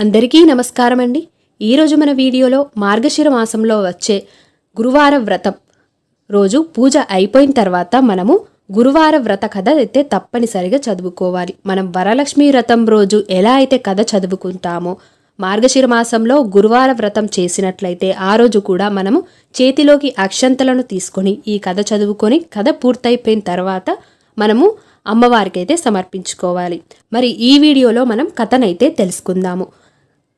అందరికీ నమస్కారం అండి. ఈరోజు మన వీడియోలో మార్గశిర మాసంలో వచ్చే గురువార వ్రతం రోజు పూజ అయిపోయిన తర్వాత మనము గురువార వ్రత కథ అయితే తప్పనిసరిగా చదువుకోవాలి. మనం వరలక్ష్మి వ్రతం రోజు ఎలా అయితే కథ చదువుకుంటామో మార్గశిర మాసంలో గురువార వ్రతం చేసినట్లయితే ఆ రోజు కూడా మనము చేతిలోకి అక్షంతలను తీసుకొని ఈ కథ చదువుకొని కథ పూర్తయిపోయిన తర్వాత మనము అమ్మవారికి అయితే సమర్పించుకోవాలి. మరి ఈ వీడియోలో మనం కథనైతే తెలుసుకుందాము.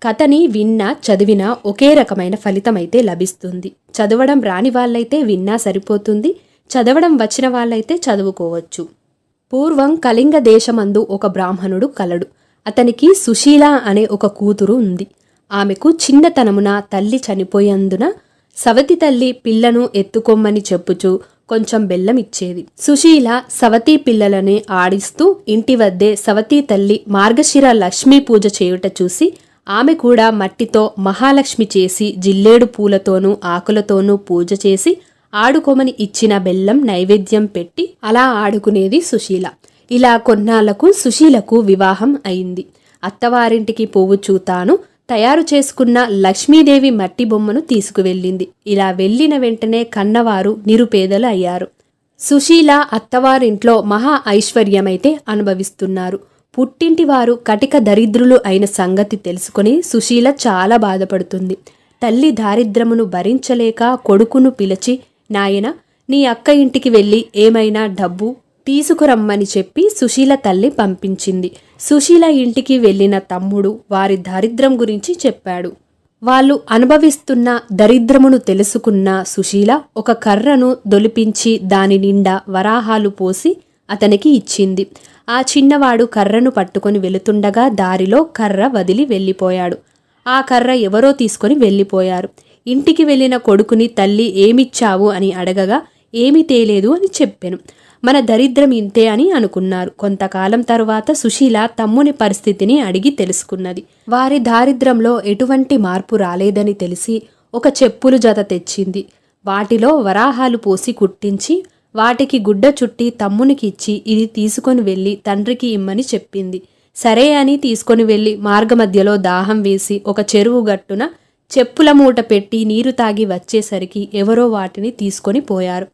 కథని విన్నా చదివినా ఒకే రకమైన ఫలితం అయితే లభిస్తుంది. చదవడం రాని వాళ్ళైతే విన్నా సరిపోతుంది, చదవడం వచ్చిన వాళ్ళైతే చదువుకోవచ్చు. పూర్వం కళింగ దేశమందు ఒక బ్రాహ్మణుడు కలడు. అతనికి సుశీల అనే ఒక కూతురు ఉంది. ఆమెకు చిన్నతనమున తల్లి చనిపోయేందున సవతి తల్లి పిల్లను ఎత్తుకొమ్మని చెప్పుచూ కొంచెం బెల్లం ఇచ్చేది. సుశీల సవతీ పిల్లలని ఆడిస్తూ ఇంటి వద్దే సవతీ తల్లి మార్గశిర లక్ష్మీ పూజ చేయుట చూసి ఆమె కూడా మట్టితో మహాలక్ష్మి చేసి జిల్లేడు పూలతోనూ ఆకులతోనూ పూజ చేసి ఆడుకోమని ఇచ్చిన బెల్లం నైవేద్యం పెట్టి అలా ఆడుకునేది సుశీల. ఇలా కొన్నాళ్లకు సుశీలకు వివాహం అయింది. అత్తవారింటికి పోవుచూ తాను తయారు చేసుకున్న లక్ష్మీదేవి మట్టి బొమ్మను తీసుకువెళ్ళింది. ఇలా వెళ్ళిన వెంటనే కన్నవారు నిరుపేదలు అయ్యారు. సుశీల అత్తవారింట్లో మహా ఐశ్వర్యమైతే అనుభవిస్తున్నారు. పుట్టింటి వారు కటిక దరిద్రులు అయిన సంగతి తెలుసుకొని సుశీల చాలా బాధపడుతుంది. తల్లి దారిద్రమును భరించలేక కొడుకును పిలిచి, నాయన నీ అక్క ఇంటికి వెళ్ళి ఏమైనా డబ్బు తీసుకురమ్మని చెప్పి సుశీల తల్లి పంపించింది. సుశీల ఇంటికి వెళ్ళిన తమ్ముడు వారి దారిద్రం గురించి చెప్పాడు. వాళ్ళు అనుభవిస్తున్న దరిద్రమును తెలుసుకున్న సుశీల ఒక కర్రను దొలిపించి దాని నిండా వరాహాలు పోసి అతనికి ఇచ్చింది. ఆ చిన్నవాడు కర్రను పట్టుకొని వెళుతుండగా దారిలో కర్ర వదిలి వెళ్ళిపోయాడు. ఆ కర్ర ఎవరో తీసుకొని వెళ్ళిపోయారు. ఇంటికి వెళ్ళిన కొడుకుని తల్లి ఏమిచ్చావు అని అడగగా ఏమీ తేలేదు అని చెప్పాను. మన దరిద్రం ఇంతే అని అనుకున్నారు. కొంతకాలం తరువాత సుశీల తమ్ముని పరిస్థితిని అడిగి తెలుసుకున్నది. వారి దారిద్రంలో ఎటువంటి మార్పు రాలేదని తెలిసి ఒక చెప్పులు జత తెచ్చింది. వాటిలో వరాహాలు పోసి కుట్టించి వాటికి గుడ్డ చుట్టి తమ్మునికి ఇచ్చి ఇది తీసుకొని వెళ్ళి తండ్రికి ఇమ్మని చెప్పింది. సరే అని తీసుకొని వెళ్ళి మార్గమధ్యలో దాహం వేసి ఒక చెరువు గట్టున చెప్పుల మూట పెట్టి నీరు తాగి వచ్చేసరికి ఎవరో వాటిని తీసుకొని పోయారు.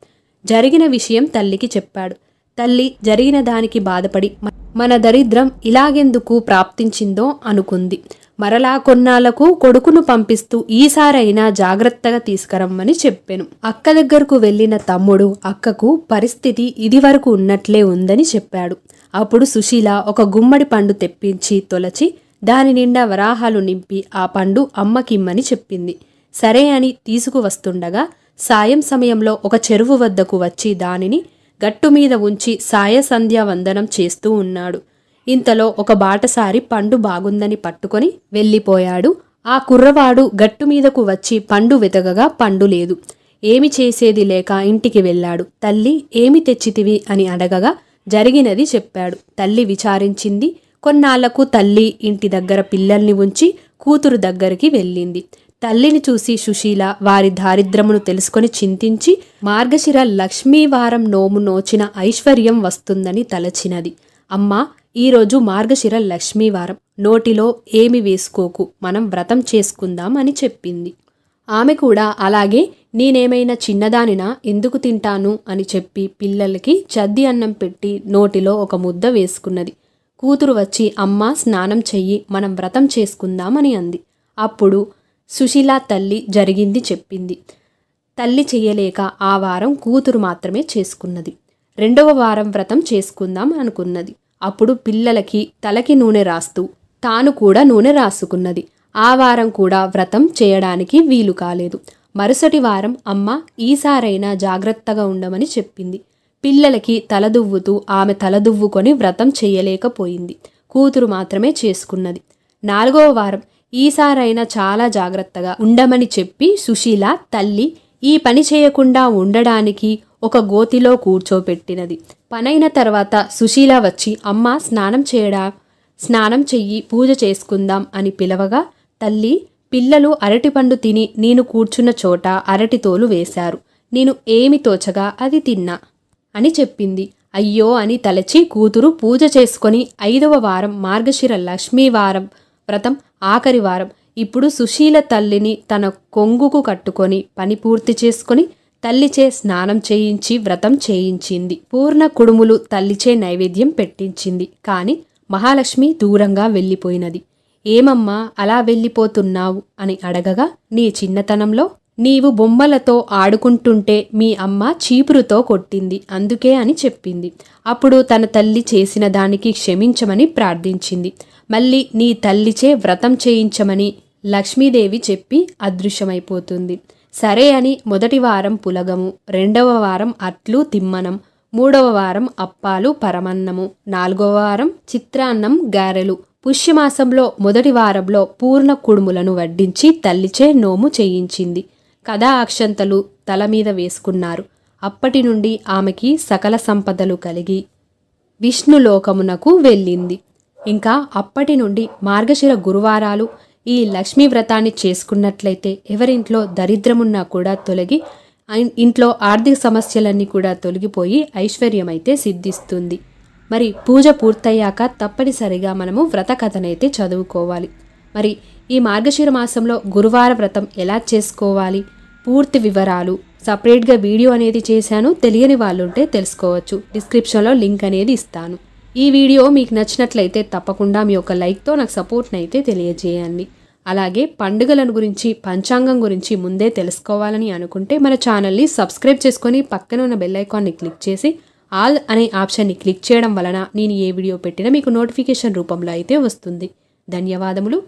జరిగిన విషయం తల్లికి చెప్పాడు. తల్లి జరిగిన దానికి బాధపడి మన దరిద్రం ఇలాగెందుకు ప్రాప్తించిందో అనుకుంది. మరలా కొన్నాళ్లకు కొడుకును పంపిస్తూ ఈసారైనా జాగ్రత్తగా తీసుకురమ్మని చెప్పాను. అక్క దగ్గరకు వెళ్ళిన తమ్ముడు అక్కకు పరిస్థితి ఇదివరకు ఉన్నట్లే ఉందని చెప్పాడు. అప్పుడు సుశీల ఒక గుమ్మడి పండు తెప్పించి తొలచి దాని నిండా వరాహాలు నింపి ఆ పండు అమ్మకిమ్మని చెప్పింది. సరే అని తీసుకువస్తుండగా సాయం సమయంలో ఒక చెరువు వద్దకు వచ్చి దానిని గట్టుమీద ఉంచి సాయ సంధ్యా వందనం చేస్తూ ఉన్నాడు. ఇంతలో ఒక బాటసారి పండు బాగుందని పట్టుకొని వెళ్ళిపోయాడు. ఆ కుర్రవాడు గట్టుమీదకు వచ్చి పండు వెతకగా పండు లేదు. ఏమి చేసేది లేక ఇంటికి వెళ్ళాడు. తల్లి ఏమి తెచ్చితివి అని అడగగా జరిగినది చెప్పాడు. తల్లి విచారించింది. కొన్నాళ్లకు తల్లి ఇంటి దగ్గర పిల్లల్ని ఉంచి కూతురు దగ్గరికి వెళ్ళింది. తల్లిని చూసి సుశీల వారి దారిద్రమును తెలుసుకొని చింతించి మార్గశిర లక్ష్మీవారం నోము నోచిన ఐశ్వర్యం వస్తుందని తలచినది. అమ్మా, ఈరోజు మార్గశిర లక్ష్మీవారం, నోటిలో ఏమి వేసుకోకు, మనం వ్రతం చేసుకుందాం అని చెప్పింది. ఆమె కూడా అలాగే నేనేమైనా చిన్నదానినా ఎందుకు తింటాను అని చెప్పి పిల్లలకి చద్ది అన్నం పెట్టి నోటిలో ఒక ముద్ద వేసుకున్నది. కూతురు వచ్చి అమ్మా స్నానం చెయ్యి, మనం వ్రతం చేసుకుందామని అంది. అప్పుడు సుశీల తల్లి జరిగింది చెప్పింది. తల్లి చెయ్యలేక ఆ వారం కూతురు మాత్రమే చేసుకున్నది. రెండవ వారం వ్రతం చేసుకుందాం అనుకున్నది. అప్పుడు పిల్లలకి తలకి నూనె రాస్తూ తాను కూడా నూనె రాసుకున్నది. ఆ వారం కూడా వ్రతం చేయడానికి వీలు కాలేదు. మరుసటి వారం అమ్మ ఈసారైనా జాగ్రత్తగా ఉండమని చెప్పింది. పిల్లలకి తలదువ్వుతూ ఆమె తలదువ్వుకొని వ్రతం చెయ్యలేకపోయింది. కూతురు మాత్రమే చేసుకున్నది. నాలుగవ వారం ఈసారైనా చాలా జాగ్రత్తగా ఉండమని చెప్పి సుశీల తల్లి ఈ పని చేయకుండా ఉండడానికి ఒక గోతిలో కూర్చోపెట్టినది. పనైన తర్వాత సుశీల వచ్చి అమ్మ స్నానం చెయ్యి, పూజ చేసుకుందాం అని పిలవగా తల్లి పిల్లలు అరటిపండు తిని నేను కూర్చున్న చోట అరటితోలు వేశారు. నేను ఏమి తోచగా అది తిన్నా అని చెప్పింది. అయ్యో అని తలచి కూతురు పూజ చేసుకొని 5వ వారం మార్గశిర లక్ష్మీవారం వ్రతం ఆఖరి వారం. ఇప్పుడు సుశీల తల్లిని తన కొంగుకు కట్టుకొని పని పూర్తి చేసుకొని తల్లిచే స్నానం చేయించి వ్రతం చేయించింది. పూర్ణ కుడుములు తల్లిచే నైవేద్యం పెట్టించింది. కాని మహాలక్ష్మి దూరంగా వెళ్ళిపోయినది. ఏమమ్మా అలా వెళ్ళిపోతున్నావు అని అడగగా, నీ చిన్నతనంలో నీవు బొమ్మలతో ఆడుకుంటుంటే మీ అమ్మ చీపురుతో కొట్టింది అందుకే అని చెప్పింది. అప్పుడు తన తల్లి చేసిన దానికి క్షమించమని ప్రార్థించింది. మళ్ళీ నీ తల్లిచే వ్రతం చేయించమని లక్ష్మీదేవి చెప్పి అదృశ్యమైపోతుంది. సరే అని మొదటి వారం పులగము, రెండవ వారం అట్లు తిమ్మనం, మూడవ వారం అప్పాలు పరమన్నము, నాలుగవ వారం చిత్రాన్నం గారెలు. పుష్యమాసంలో మొదటి వారంలో పూర్ణ కుడుములను వడ్డించి తల్లిచే నోము చేయించింది. కథా అక్షంతలు తల మీద వేసుకున్నారు. అప్పటి నుండి ఆమెకి సకల సంపదలు కలిగి విష్ణులోకమునకు వెళ్ళింది. ఇంకా అప్పటి నుండి మార్గశిర గురువారాలు ఈ లక్ష్మీ వ్రతాన్ని చేసుకున్నట్లయితే ఎవరింట్లో దరిద్రమున్నా కూడా తొలగి ఇంట్లో ఆర్థిక సమస్యలన్నీ కూడా తొలగిపోయి ఐశ్వర్యమైతే సిద్ధిస్తుంది. మరి పూజ పూర్తయ్యాక తప్పనిసరిగా మనము వ్రత కథనైతే చదువుకోవాలి. మరి ఈ మార్గశిర మాసంలో గురువార వ్రతం ఎలా చేసుకోవాలి, పూర్తి వివరాలు సపరేట్గా వీడియో అనేది చేశాను. తెలియని వాళ్ళు ఉంటే తెలుసుకోవచ్చు. డిస్క్రిప్షన్లో లింక్ అనేది ఇస్తాను. ఈ వీడియో మీకు నచ్చినట్లయితే తప్పకుండా మీ యొక్క లైక్తో నాకు సపోర్ట్ని అయితే తెలియజేయండి. అలాగే పండుగలను గురించి, పంచాంగం గురించి ముందే తెలుసుకోవాలని అనుకుంటే మన ఛానల్ని సబ్స్క్రైబ్ చేసుకొని పక్కన ఉన్న బెల్ ఐకాన్ని క్లిక్ చేసి ఆల్ అనే ఆప్షన్ని క్లిక్ చేయడం వలన నేను ఏ వీడియో పెట్టినా మీకు నోటిఫికేషన్ రూపంలో అయితే వస్తుంది. ధన్యవాదములు.